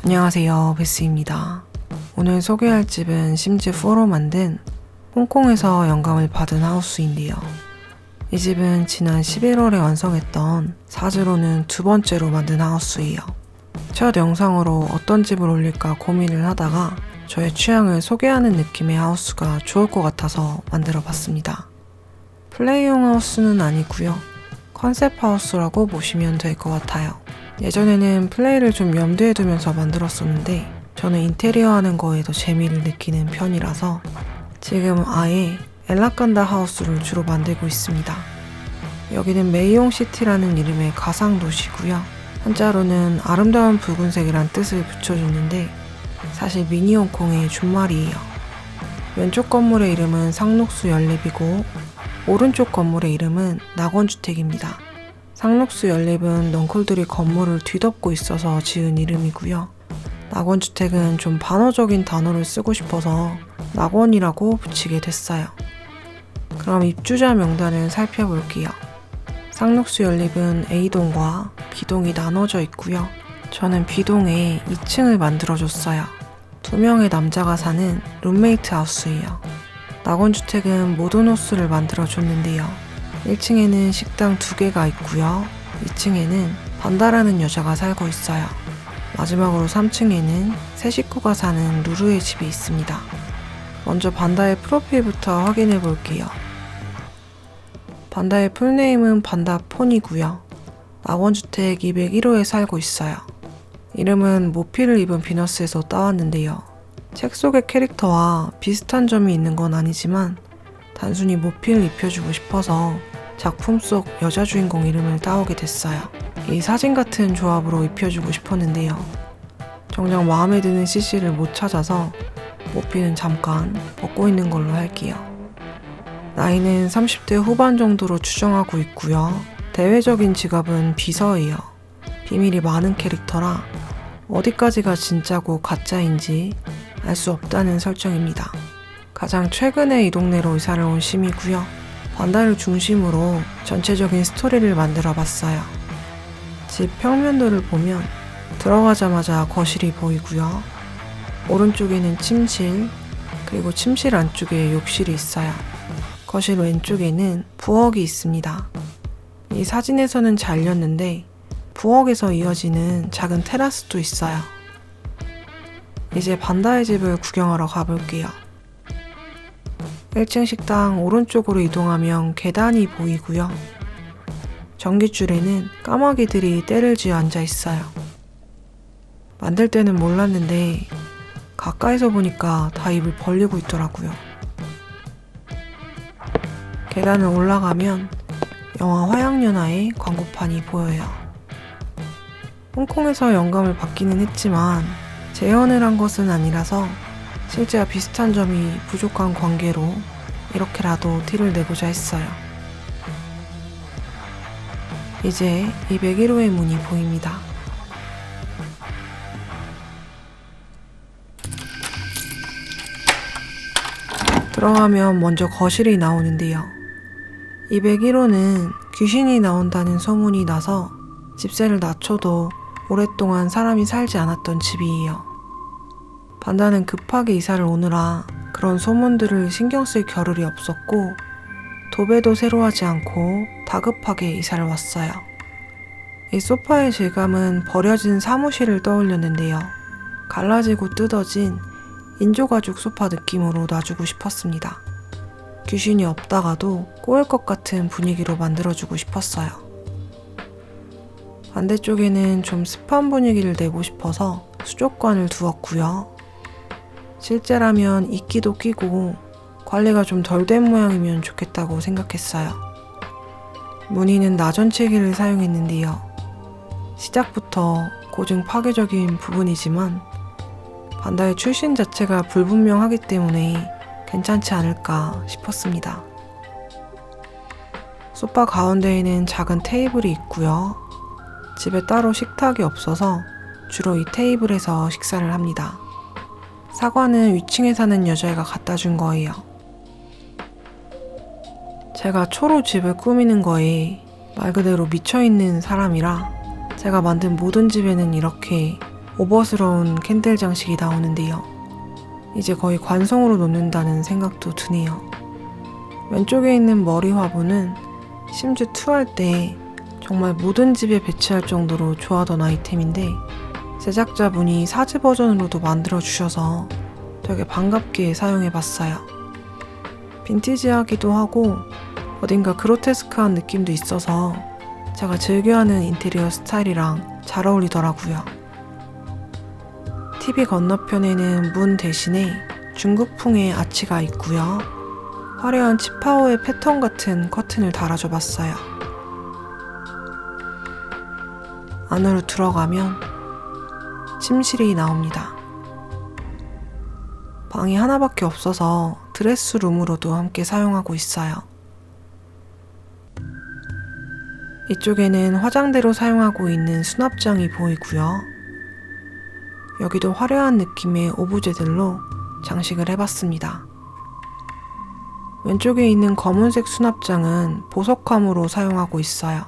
안녕하세요, 베스입니다. 오늘 소개할 집은 심즈4로 만든 홍콩에서 영감을 받은 하우스인데요. 이 집은 지난 11월에 완성했던 사즈로는 두 번째로 만든 하우스예요. 첫 영상으로 어떤 집을 올릴까 고민을 하다가 저의 취향을 소개하는 느낌의 하우스가 좋을 것 같아서 만들어 봤습니다. 플레이용 하우스는 아니고요. 컨셉 하우스라고 보시면 될 것 같아요. 예전에는 플레이를 좀 염두에 두면서 만들었었는데 저는 인테리어 하는 거에 더 재미를 느끼는 편이라서 지금 아예 엘라칸다 하우스를 주로 만들고 있습니다. 여기는 메이용시티라는 이름의 가상도시고요. 한자로는 아름다운 붉은색이란 뜻을 붙여줬는데 사실 미니 홍콩의 준말이에요. 왼쪽 건물의 이름은 상록수 연립이고 오른쪽 건물의 이름은 낙원주택입니다. 상록수 연립은 넝쿨들이 건물을 뒤덮고 있어서 지은 이름이고요. 낙원주택은 좀 반어적인 단어를 쓰고 싶어서 낙원이라고 붙이게 됐어요. 그럼 입주자 명단을 살펴볼게요. 상록수 연립은 A동과 B동이 나눠져 있고요. 저는 B동에 2층을 만들어줬어요. 2명의 남자가 사는 룸메이트 하우스예요. 낙원주택은 모던호스를 만들어줬는데요. 1층에는 식당 2개가 있고요. 2층에는 반다라는 여자가 살고 있어요. 마지막으로 3층에는 세 식구가 사는 루루의 집이 있습니다. 먼저 반다의 프로필부터 확인해 볼게요. 반다의 풀네임은 반다폰이고요. 낙원주택 201호에 살고 있어요. 이름은 모피를 입은 비너스에서 따왔는데요. 책 속의 캐릭터와 비슷한 점이 있는 건 아니지만 단순히 모피를 입혀주고 싶어서 작품 속 여자 주인공 이름을 따오게 됐어요. 이 사진 같은 조합으로 입혀주고 싶었는데요. 정작 마음에 드는 CC를 못 찾아서 모피는 잠깐 벗고 있는 걸로 할게요. 나이는 30대 후반 정도로 추정하고 있고요. 대외적인 직업은 비서예요. 비밀이 많은 캐릭터라 어디까지가 진짜고 가짜인지 알 수 없다는 설정입니다. 가장 최근에 이 동네로 이사를 온 심이고요. 반다를 중심으로 전체적인 스토리를 만들어 봤어요. 집 평면도를 보면 들어가자마자 거실이 보이고요. 오른쪽에는 침실, 그리고 침실 안쪽에 욕실이 있어요. 거실 왼쪽에는 부엌이 있습니다. 이 사진에서는 잘렸는데 부엌에서 이어지는 작은 테라스도 있어요. 이제 반다의 집을 구경하러 가볼게요. 1층 식당 오른쪽으로 이동하면 계단이 보이고요. 전깃줄에는 까마귀들이 때를 지어 앉아 있어요. 만들 때는 몰랐는데 가까이서 보니까 다 입을 벌리고 있더라고요. 계단을 올라가면 영화 화양연화의 광고판이 보여요. 홍콩에서 영감을 받기는 했지만 재현을 한 것은 아니라서 실제와 비슷한 점이 부족한 관계로 이렇게라도 티를 내고자 했어요. 이제 201호의 문이 보입니다. 들어가면 먼저 거실이 나오는데요. 201호는 귀신이 나온다는 소문이 나서 집세를 낮춰도 오랫동안 사람이 살지 않았던 집이에요. 반다는 급하게 이사를 오느라 그런 소문들을 신경 쓸 겨를이 없었고 도배도 새로 하지 않고 다급하게 이사를 왔어요. 이 소파의 질감은 버려진 사무실을 떠올렸는데요. 갈라지고 뜯어진 인조가죽 소파 느낌으로 놔주고 싶었습니다. 귀신이 없다가도 꼬일 것 같은 분위기로 만들어주고 싶었어요. 반대쪽에는 좀 습한 분위기를 내고 싶어서 수족관을 두었고요. 실제라면 이끼도 끼고 관리가 좀 덜 된 모양이면 좋겠다고 생각했어요. 무늬는 나전체기를 사용했는데요. 시작부터 고증 파괴적인 부분이지만 반다의 출신 자체가 불분명하기 때문에 괜찮지 않을까 싶었습니다. 소파 가운데에는 작은 테이블이 있고요. 집에 따로 식탁이 없어서 주로 이 테이블에서 식사를 합니다. 사과는 위층에 사는 여자애가 갖다 준 거예요. 제가 초로 집을 꾸미는 거에 말 그대로 미쳐있는 사람이라 제가 만든 모든 집에는 이렇게 오버스러운 캔들 장식이 나오는데요. 이제 거의 관성으로 놓는다는 생각도 드네요. 왼쪽에 있는 머리 화분은 심즈 2 할 때 정말 모든 집에 배치할 정도로 좋아하던 아이템인데 제작자분이 사즈 버전으로도 만들어주셔서 되게 반갑게 사용해봤어요. 빈티지하기도 하고 어딘가 그로테스크한 느낌도 있어서 제가 즐겨하는 인테리어 스타일이랑 잘 어울리더라고요. TV 건너편에는 문 대신에 중국풍의 아치가 있고요. 화려한 치파오의 패턴 같은 커튼을 달아줘 봤어요. 안으로 들어가면 침실이 나옵니다. 방이 하나밖에 없어서 드레스룸으로도 함께 사용하고 있어요. 이쪽에는 화장대로 사용하고 있는 수납장이 보이고요. 여기도 화려한 느낌의 오브제들로 장식을 해봤습니다. 왼쪽에 있는 검은색 수납장은 보석함으로 사용하고 있어요.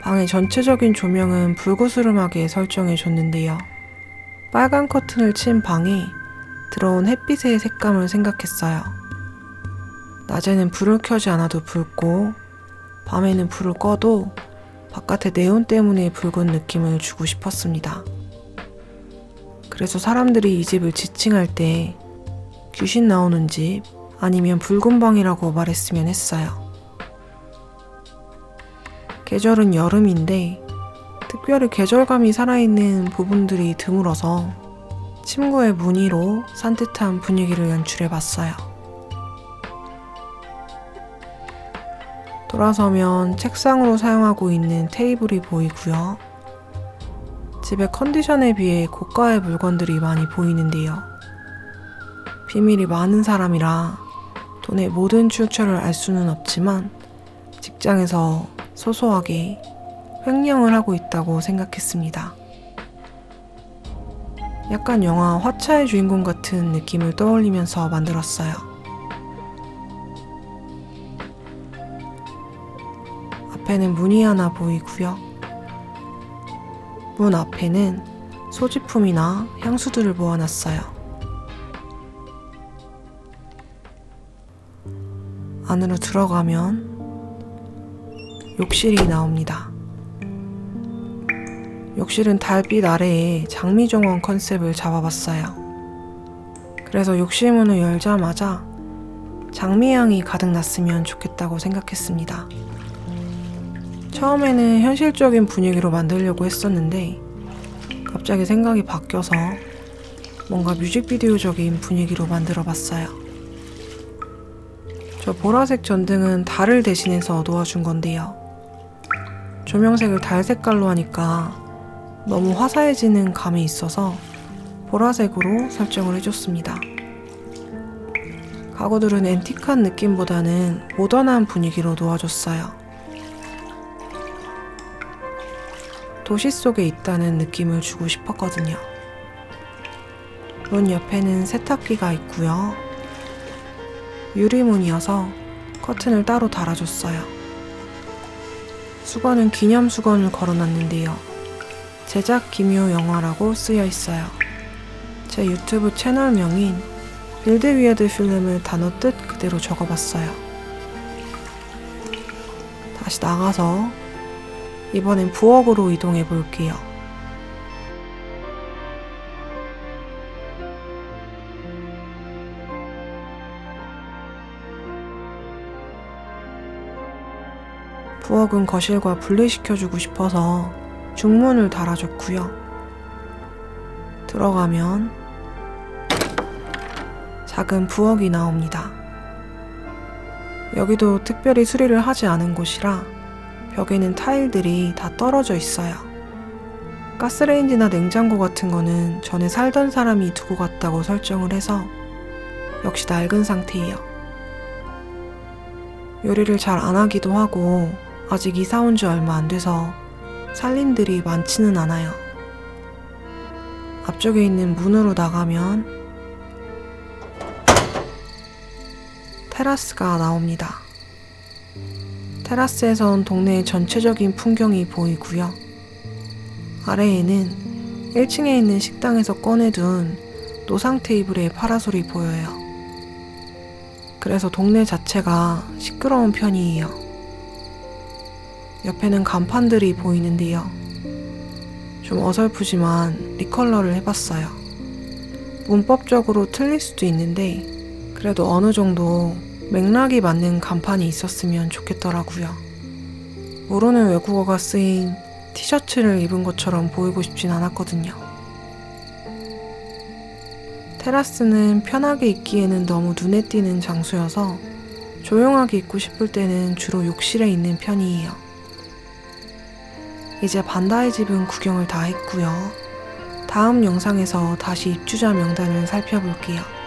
방의 전체적인 조명은 불그스름하게 설정해 줬는데요. 빨간 커튼을 친 방에 들어온 햇빛의 색감을 생각했어요. 낮에는 불을 켜지 않아도 붉고 밤에는 불을 꺼도 바깥의 네온 때문에 붉은 느낌을 주고 싶었습니다. 그래서 사람들이 이 집을 지칭할 때 귀신 나오는 집 아니면 붉은 방이라고 말했으면 했어요. 계절은 여름인데 특별히 계절감이 살아있는 부분들이 드물어서 침구의 무늬로 산뜻한 분위기를 연출해봤어요. 돌아서면 책상으로 사용하고 있는 테이블이 보이고요. 집의 컨디션에 비해 고가의 물건들이 많이 보이는데요. 비밀이 많은 사람이라 돈의 모든 출처를 알 수는 없지만 직장에서 소소하게 횡령을 하고 있다고 생각했습니다. 약간 영화 화차의 주인공 같은 느낌을 떠올리면서 만들었어요. 앞에는 문이 하나 보이고요. 문 앞에는 소지품이나 향수들을 모아놨어요. 안으로 들어가면 욕실이 나옵니다. 욕실은 달빛 아래에 장미정원 컨셉을 잡아봤어요. 그래서 욕실 문을 열자마자 장미향이 가득 났으면 좋겠다고 생각했습니다. 처음에는 현실적인 분위기로 만들려고 했었는데 갑자기 생각이 바뀌어서 뭔가 뮤직비디오적인 분위기로 만들어봤어요. 저 보라색 전등은 달을 대신해서 놓아준 건데요. 조명색을 달 색깔로 하니까 너무 화사해지는 감이 있어서 보라색으로 설정을 해줬습니다. 가구들은 앤틱한 느낌보다는 모던한 분위기로 놓아줬어요. 도시 속에 있다는 느낌을 주고 싶었거든요. 문 옆에는 세탁기가 있고요. 유리문이어서 커튼을 따로 달아줬어요. 수건은 기념 수건을 걸어놨는데요. 제작 기묘 영화라고 쓰여 있어요. 제 유튜브 채널명인 빌드 위어드 필름을 단어 뜻 그대로 적어봤어요. 다시 나가서 이번엔 부엌으로 이동해 볼게요. 부엌은 거실과 분리시켜주고 싶어서 중문을 달아줬고요. 들어가면 작은 부엌이 나옵니다. 여기도 특별히 수리를 하지 않은 곳이라 벽에는 타일들이 다 떨어져 있어요. 가스레인지나 냉장고 같은 거는 전에 살던 사람이 두고 갔다고 설정을 해서 역시 낡은 상태예요. 요리를 잘 안 하기도 하고 아직 이사 온 지 얼마 안 돼서 살림들이 많지는 않아요. 앞쪽에 있는 문으로 나가면 테라스가 나옵니다. 테라스에선 동네의 전체적인 풍경이 보이고요. 아래에는 1층에 있는 식당에서 꺼내둔 노상 테이블에 파라솔이 보여요. 그래서 동네 자체가 시끄러운 편이에요. 옆에는 간판들이 보이는데요. 좀 어설프지만 리컬러를 해봤어요. 문법적으로 틀릴 수도 있는데 그래도 어느 정도 맥락이 맞는 간판이 있었으면 좋겠더라고요. 모르는 외국어가 쓰인 티셔츠를 입은 것처럼 보이고 싶진 않았거든요. 테라스는 편하게 있기에는 너무 눈에 띄는 장소여서 조용하게 있고 싶을 때는 주로 욕실에 있는 편이에요. 이제 반다의 집은 구경을 다 했고요. 다음 영상에서 다시 입주자 명단을 살펴볼게요.